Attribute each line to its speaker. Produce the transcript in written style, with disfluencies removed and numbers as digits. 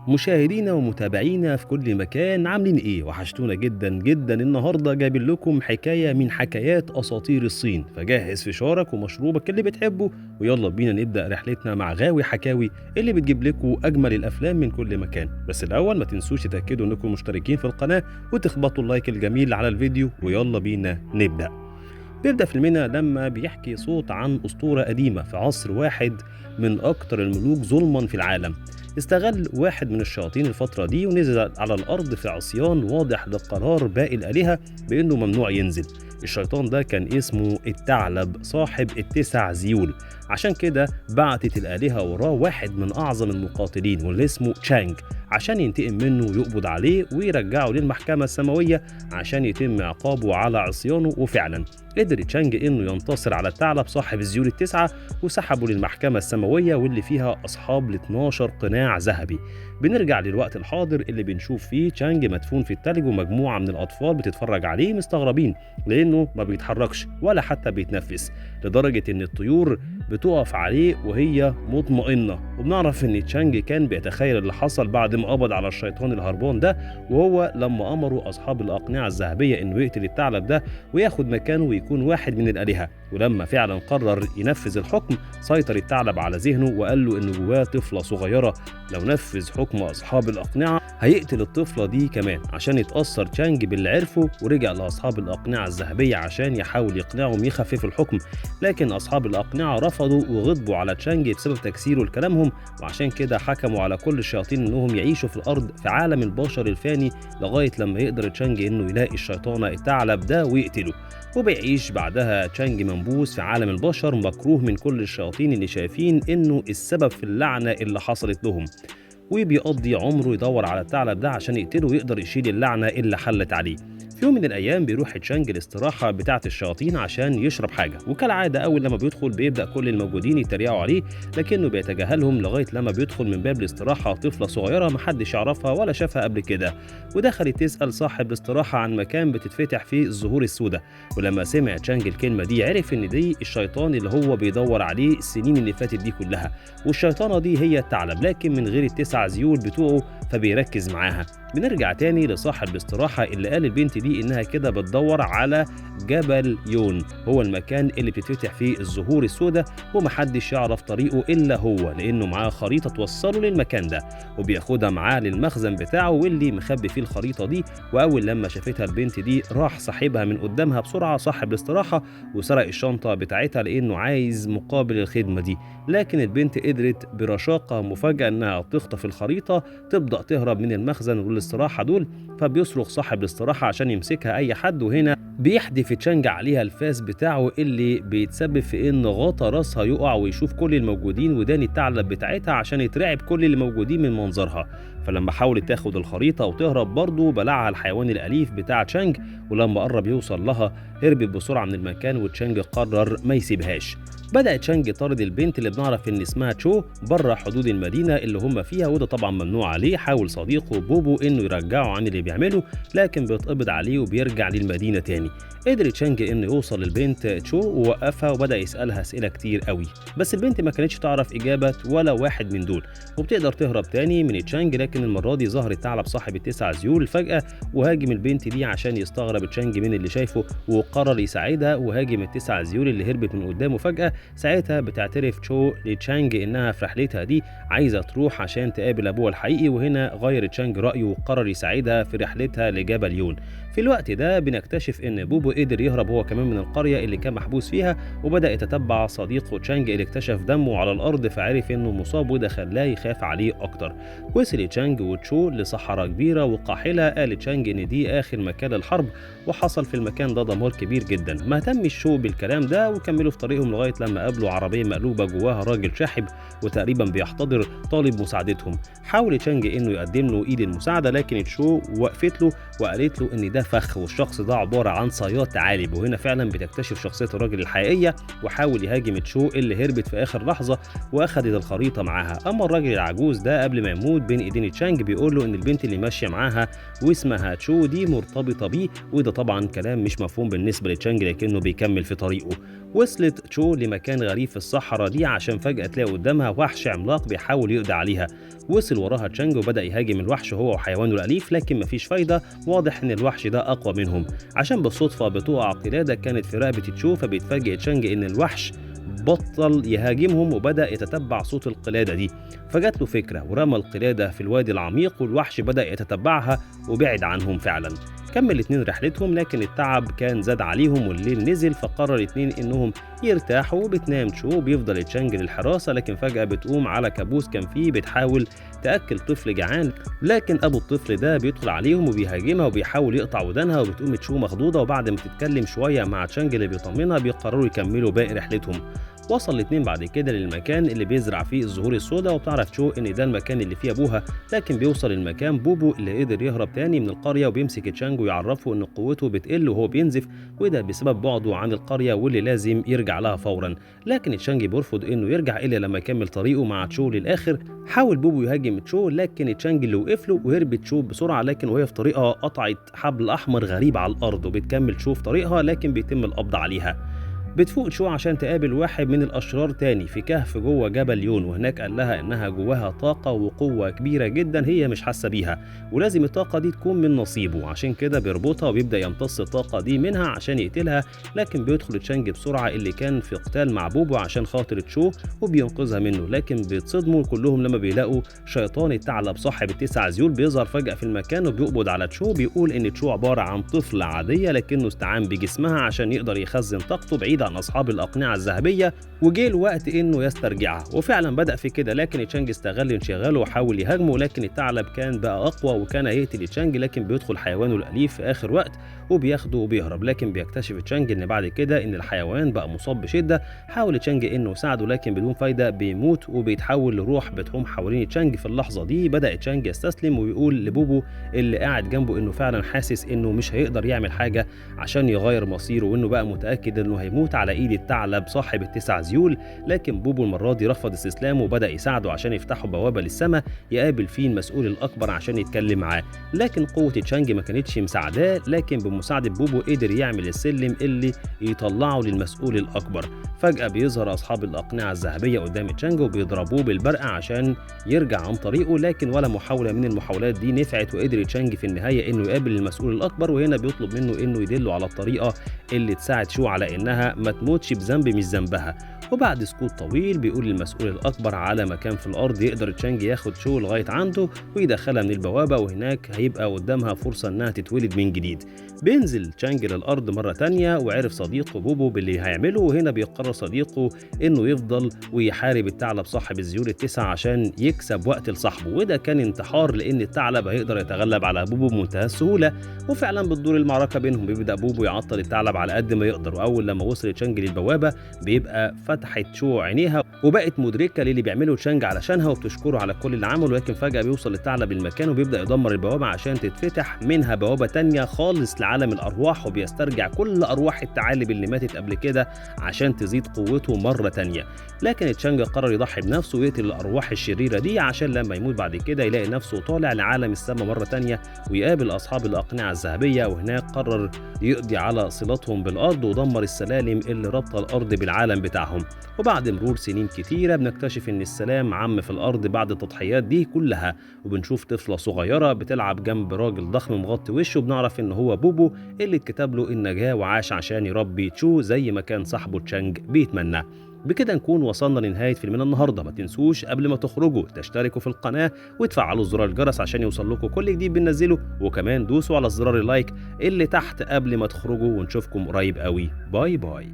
Speaker 1: مشاهدينا ومتابعينا في كل مكان، عاملين ايه؟ وحشتونا جدا جدا. النهارده جايب لكم حكايه من حكايات اساطير الصين، فجهز فشارك ومشروبك اللي بتحبه ويلا بينا نبدا رحلتنا مع غاوي حكاوي اللي بتجيب لكم اجمل الافلام من كل مكان. بس الاول ما تنسوش تتاكدوا انكم مشتركين في القناه وتخبطوا اللايك الجميل على الفيديو ويلا بينا نبدا. بيبدأ فيلمنا لما بيحكي صوت عن أسطورة قديمة في عصر واحد من أكتر الملوك ظلما في العالم. استغل واحد من الشياطين الفترة دي ونزل على الأرض في عصيان واضح لقرار باقي الآلهة بأنه ممنوع ينزل. الشيطان ده كان اسمه الثعلب صاحب التسع زيول، عشان كده بعتت الآلهة وراه واحد من أعظم المقاتلين واللي اسمه تشانج عشان ينتقم منه ويقبض عليه ويرجعه للمحكمة السماوية عشان يتم عقابه على عصيانه. وفعلا قدر تشانج انه ينتصر على الثعلب صاحب الزيول التسعة وسحبه للمحكمة السماوية واللي فيها اصحاب ال 12 قناع ذهبي. بنرجع للوقت الحاضر اللي بنشوف فيه تشانج مدفون في التلج ومجموعة من الاطفال بتتفرج عليه مستغربين لانه ما بيتحركش ولا حتى بيتنفس، لدرجة ان الطيور بتقف عليه وهي مطمئنة. وبنعرف ان تشانج كان بيتخيل اللي حصل بعد ما قبض على الشيطان الهربان ده، وهو لما امروا اصحاب الاقنعة الذهبية انه يقتل الثعلب ده وياخد مكانه ويكون واحد من الآلهة. ولما فعلا قرر ينفذ الحكم سيطر الثعلب على ذهنه وقال له إن جواه طفلة صغيرة، لو نفذ حكم أصحاب الأقنعة هيقتل الطفلة دي كمان. عشان يتأثر تشانج باللي عرفه ورجع لأصحاب الأقنعة الذهبية عشان يحاول يقنعهم يخفف الحكم، لكن أصحاب الأقنعة رفضوا وغضبوا على تشانج بسبب تكسيره لكلامهم، وعشان كده حكموا على كل الشياطين إنهم يعيشوا في الأرض في عالم البشر الفاني لغاية لما يقدر تشانج إنه يلاقي الشيطان الثعلب ده ويقتله. وبيعيش بعدها تشانج منبوس في عالم البشر مكروه من كل الشياطين اللي شايفين انه السبب في اللعنة اللي حصلت لهم، وبيقضي عمره يدور على الثعلب ده عشان يقتله ويقدر يشيل اللعنة اللي حلت عليه. في يوم من الأيام بيروح تشانج الاستراحة بتاعة الشياطين عشان يشرب حاجة، وكالعادة أول لما بيدخل بيبدأ كل الموجودين يتريقوا عليه لكنه بيتجاهلهم لغاية لما بيدخل من باب الاستراحة طفلة صغيرة محدش يعرفها ولا شافها قبل كده، ودخلت تسأل صاحب الاستراحة عن مكان بتتفتح فيه الزهور السوداء. ولما سمع تشانج الكلمة دي عرف إن دي الشيطان اللي هو بيدور عليه السنين اللي فاتت دي كلها، والشيطانة دي هي الثعلب لكن من غير التسع زيول بتوعه فبيركز معاها. بنرجع تاني لصاحب الاستراحة اللي قال البنت دي إنها كده بتدور على جبل يون، هو المكان اللي بتتفتح فيه الزهور السوداء ومحدش يعرف طريقه إلا هو لأنه معاه خريطة توصله للمكان ده، وبياخدها معاه للمخزن بتاعه واللي مخبي فيه الخريطة دي. وأول لما شافتها البنت دي راح صاحبها من قدامها بسرعة صاحب الاستراحة وسرق الشنطة بتاعتها لأنه عايز مقابل الخدمة دي، لكن البنت قدرت برشاقة مفاجأة إنها تخطف الخريطة تبدأ تهرب من المخزن والاستراحة دول. فبيصرخ صاحب الاستراحة عشان يمسكها أي حد، وهنا بيحدف تشانج عليها الفاس بتاعه اللي بيتسبب في إن غطا راسها يقع ويشوف كل الموجودين ودان الثعلب بتاعتها عشان يترعب كل اللي موجودين من منظرها. فلما حاولت تاخد الخريطة وتهرب برضه بلعها الحيوان الأليف بتاع تشانج، ولما قرب يوصل لها هربت بسرعة من المكان وتشانج قرر ما يسيبهاش. بدأ تشانج طارد البنت اللي بنعرف ان اسمها تشو بره حدود المدينة اللي هم فيها، وده طبعا ممنوع عليه. حاول صديقه بوبو انه يرجعه عن اللي بيعمله لكن بيتقبض عليه وبيرجع للمدينة تاني. قدر تشانج انه يوصل للبنت تشو ووقفها وبدأ يسألها اسئلة كتير قوي، بس البنت ما كانتش تعرف اجابة ولا واحد من دول، وبتقدر تهرب تاني من تشانج. لكن المرة دي ظهر الثعلب صاحب التسع زيول فجأة وهاجم البنت دي عشان يستغرب تشانج من اللي شايفه وقرر يساعدها وهاجم التسع زيول اللي هربت من قدامه فجأة. ساعتها بتعترف تشو لتشانج انها في رحلتها دي عايزة تروح عشان تقابل ابوها الحقيقي، وهنا غير تشانج رأيه وقرر يساعدها في رحلتها لجبل يون. في الوقت ده بنكتشف ان بوبو قدر يهرب هو كمان من القرية اللي كان محبوس فيها، وبدأ يتتبع صديقه تشانج اللي اكتشف دمه على الارض فعرف انه مصاب وده خلاه يخاف عليه اكتر. وصل تشانج وتشو لصحراء كبيرة وقاحلة، قال تشانج ان دي اخر مكان الحرب وحصل في المكان ده دمار كبير جدا. ما اهتمش شو بالكلام ده وكملوا في طريقهم لغاية لما قابلوا عربية مقلوبة جواها راجل شاحب وتقريبا بيحتضر طالب مساعدتهم. حاول تشانج انه يقدم له ايد المساعدة لكن تشو وقفت له وقالت له ان ده فخ والشخص ده عبارة عن صياد ثعالب، وهنا فعلا بتكتشف شخصية الراجل الحقيقية وحاول يهاجم تشو اللي هربت في اخر لحظة واخدت الخريطة معاها. اما الراجل العجوز ده قبل ما يموت بين ايدين تشانج بيقول له ان البنت اللي ماشية معاها واسمها تشو دي مرتبطة بيه، وده طبعا كلام مش مفهوم بالنسبة لتشانج لكنه بيكمل في طريقه. وصلت تشو لمكان مكان غريب في الصحراء دي عشان فجأة تلاقي قدامها وحش عملاق بيحاول يقضي عليها. وصل وراها تشانج وبدأ يهاجم الوحش هو وحيوانه الأليف، لكن مفيش فايدة، واضح إن الوحش ده أقوى منهم. عشان بالصدفة بتقع قلادة كانت في رقبة تشو، فبيتفاجئ تشانج إن الوحش بطل يهاجمهم وبدأ يتتبع صوت القلادة دي. فجات له فكرة ورمى القلادة في الوادي العميق، والوحش بدأ يتتبعها وبعد عنهم فعلا. كمل الاتنين رحلتهم، لكن التعب كان زاد عليهم والليل نزل، فقرر الاتنين انهم يرتاحوا. وبتنام تشو، بيفضل تشانج للحراسة، لكن فجأة بتقوم على كابوس كان فيه بتحاول تأكل طفل جعان، لكن أبو الطفل ده بيدخل عليهم وبيهاجمها وبيحاول يقطع ودانها، وبتقوم تشو مخضوضة، وبعد ما تتكلم شوية مع تشانج اللي بيطمنها بيقرروا يكملوا باقي رحلتهم. وصل الاتنين بعد كده للمكان اللي بيزرع فيه الزهور السوداء، وبتعرف تشو ان ده المكان اللي فيه ابوها، لكن بيوصل المكان بوبو اللي قدر يهرب تاني من القرية، وبيمسك تشانج ويعرفه ان قوته بتقل وهو بينزف، وده بسبب بعده عن القرية واللي لازم يرجع لها فورا. لكن تشانج بيرفض انه يرجع الا لما يكمل طريقه مع تشو للاخر. حاول بوبو يهاجم تشو، لكن تشانج اللي وقف له وهربت تشو بسرعة، لكن وهي في طريقها قطعت حبل احمر غريب على الارض، وبتكمل تشو في طريقها لكن بيتم القبض عليها. بتفوق تشو عشان تقابل واحد من الأشرار تاني في كهف جوه جبل يون، وهناك قال لها إنها جواها طاقة وقوة كبيرة جدا هي مش حاسة بيها، ولازم الطاقة دي تكون من نصيبه، عشان كده بيربطها وبيبدأ يمتص الطاقة دي منها عشان يقتلها. لكن بيدخل تشانج بسرعة اللي كان في قتال مع بوبو عشان خاطر تشو وبينقذها منه، لكن بيتصدموا كلهم لما بيلاقوا شيطان الثعلب صاحب ال9 ذيول بيظهر فجأة في المكان وبيقبض على تشو. بيقول إن تشو عبارة عن طفلة عادية لكنه استعان بجسمها عشان يقدر يخزن طاقته بعيد عن أصحاب الأقنعة الذهبية، وجه الوقت إنه يسترجعها، وفعلا بدأ في كده. لكن تشانج استغل انشغاله وحاول يهاجمه، لكن الثعلب كان بقى أقوى وكان هيقتل تشانج، لكن بيدخل حيوانه الأليف في آخر وقت وبياخده وبيهرب. لكن بيكتشف تشانج إن بعد كده إن الحيوان بقى مصاب بشدة. حاول تشانج إنه يساعده لكن بدون فايدة، بيموت وبيتحول لروح بتحوم حوالين تشانج. في اللحظة دي بدأ تشانج يستسلم ويقول لبوبو اللي قاعد جنبه إنه فعلا حاسس إنه مش هيقدر يعمل حاجة عشان يغير مصيره، وإنه بقى متأكد إنه هيموت على إيد الثعلب صاحب ال9 ذيول. لكن بوبو المرة دي رفض استسلامه وبدأ يساعده عشان يفتحوا بوابة للسماء يقابل فيه المسؤول الأكبر عشان يتكلم معاه. لكن قوة تشانج ما كانتش مساعداه، لكن بمساعدة بوبو قدر يعمل السلم اللي يطلعه للمسؤول الأكبر. فجأة بيظهر أصحاب الأقنعة الذهبية قدام تشانج وبيضربوه بالبرقة عشان يرجع عن طريقه، لكن ولا محاولة من المحاولات دي نفعت، وقدر تشانج في النهاية إنه يقابل المسؤول الأكبر، وهنا بيطلب منه إنه يدله على الطريقة اللي تساعد شو على إنها ما تموتش بذنب مش ذنبها. وبعد سكوت طويل بيقول للمسؤول الأكبر على مكان في الأرض يقدر تشانج ياخد شو لغاية عنده ويدخلها من البوابة، وهناك هيبقى قدامها فرصة إنها تتولد من جديد. بينزل تشانج للأرض مرة تانية وعرف صديقه بوبو باللي هيعمله، وهنا بيقرر صديقه إنه يفضل ويحارب الثعلب صاحب الذيول ال9 عشان يكسب وقت لصاحبه، وده كان انتحار لأن الثعلب هيقدر يتغلب على بوبو بمنتهى السهولة. وفعلا بتدور المعركة بينهم، بيبدأ بوبو يعطل الثعلب على قد ما يقدر، وأول لما وصل تشانج للبوابة بيبقى فتحت شو عينيها وبقت مدركة للي بيعمله تشانج علشانها وبتشكره على كل اللي عمله. لكن فجأة بيوصل الثعلب المكان وبيبدأ يدمر البوابة عشان تتفتح منها بوابة تانية خالص لعالم الأرواح، وبيسترجع كل أرواح الثعالب اللي ماتت قبل كده عشان تزيد قوته مرة تانية. لكن تشانج قرر يضحي بنفسه ويقتل الأرواح الشريرة دي عشان لما يموت بعد كده يلاقي نفسه طالع لعالم السماء مرة تانية ويقابل أصحاب الأقنعة الذهبية، وهناك قرر يقضي على صلتهم بالأرض ودمر السلالم اللي رابطة الأرض بالعالم بتاعهم. وبعد مرور سنين كتيرة بنكتشف إن السلام عم في الأرض بعد التضحيات دي كلها، وبنشوف طفلة صغيرة بتلعب جنب راجل ضخم مغطي وشه، وبنعرف إن هو بوبو اللي اتكتب له النجاة وعاش عشان يربي تشو زي ما كان صاحبه تشانج بيتمنى. بكده نكون وصلنا لنهاية فيلمنا النهاردة. ما تنسوش قبل ما تخرجوا تشتركوا في القناة وتفعلوا زرار الجرس عشان يوصل لكم كل جديد بننزله، وكمان دوسوا على زرار اللايك اللي تحت قبل ما تخرجوا، ونشوفكم قريب قوي. باي باي.